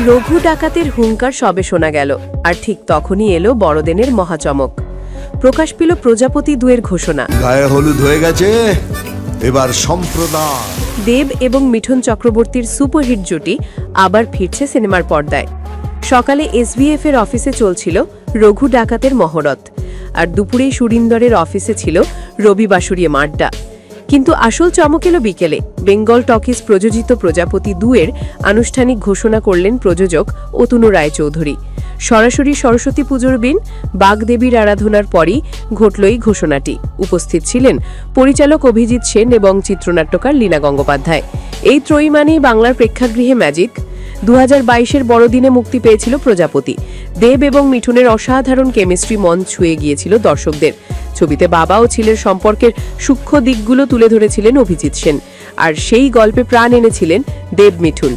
রঘু ডাকাতের হুঙ্কার সবে শোনা গেল, আর ঠিক তখনই এলো বড়দিনের মহাচমক। প্রকাশ পেল প্রজাপতি 2-এর ঘোষণা। গায়ে হলুদ হয়ে গেছে, এবার সম্প্রদান। দেব এবং মিঠুন চক্রবর্তীর সুপারহিট জুটি আবার ফিরছে সিনেমার পর্দায়। সকালে এসভিএফ এর অফিসে চলছিল রঘু ডাকাতের মহরত, আর দুপুরেই সুরিন্দরের অফিসে ছিল রবি বাসুরিয়ে মাড্ডা। কিন্তু আসল চমক এলো বিকেলে। বেঙ্গল টকিজ প্রযোজিত প্রজাপতি 2-এর আনুষ্ঠানিক ঘোষণা করলেন প্রযোজক অতনু রায়চৌধুরী। সরাসরি সরস্বতী পুজোর দিন বাগদেবীর আরাধনার পরই ঘটল এই ঘোষণাটি। উপস্থিত ছিলেন পরিচালক অভিজিৎ সেন এবং চিত্রনাট্যকার লীনা গঙ্গোপাধ্যায়। এই ত্রয়ী মানেই বাংলার প্রেক্ষাগৃহে ম্যাজিক। 2022-এর বড়দিনে মুক্তি পেয়েছিল প্রজাপতি। দেব এবং মিঠুনের অসাধারণ কেমিস্ট্রি মন ছুঁয়ে গিয়েছিল দর্শকদের। ছবিতে বাবা ও ছেলের সম্পর্কের সূক্ষ্ম দিকগুলো তুলে ধরেছিলেন অভিজিৎ সেন, আর সেই গল্পে প্রাণ এনেছিলেন দেব মিঠুন।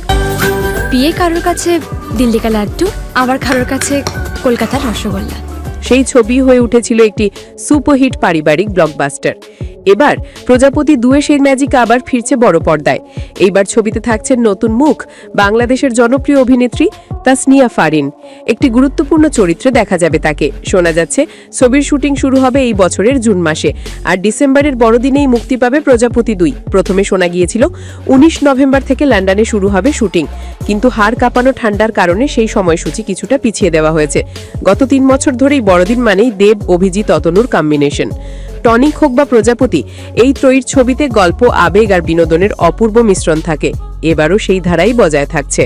বিয়ে কারোর কাছে দিল্লি কা লাড্ডু, আবার কারোর কাছে কলকাতার রসগোল্লা। সেই ছবি হয়ে উঠেছিল একটি সুপারহিট পারিবারিক ব্লকবাস্টার। এবার প্রজাপতি 2-এ সেই ম্যাজিক আবার ফিরছে বড় পর্দায়। এইবার ছবিতে থাকছেন নতুন মুখ, বাংলাদেশের জনপ্রিয় অভিনেত্রী তাসনিয়া ফারিন। একটি গুরুত্বপূর্ণ চরিত্রে দেখা যাবে তাকে। শোনা যাচ্ছে ছবির শুটিং শুরু হবে এই বছরের জুন মাসে, আর ডিসেম্বরের বড়দিনেই মুক্তি পাবে প্রজাপতি 2। প্রথমে শোনা গিয়েছিল 19 নভেম্বর থেকে লন্ডনে শুরু হবে শুটিং, কিন্তু হাড় কাঁপানো ঠান্ডার কারণে সেই সময়সূচি কিছুটা পিছিয়ে দেওয়া হয়েছে। গত 3 বছর ধরেই বড়দিন মানেই দেব, অভিজিৎ, অতনুর কম্বিনেশন। টনিক হোক বা প্রজাপতি, এই ত্রয়ীর ছবিতে গল্প, আবেগ আর বিনোদনের অপূর্ব মিশ্রণ থাকে। এবারও সেই ধারাই বজায় থাকছে।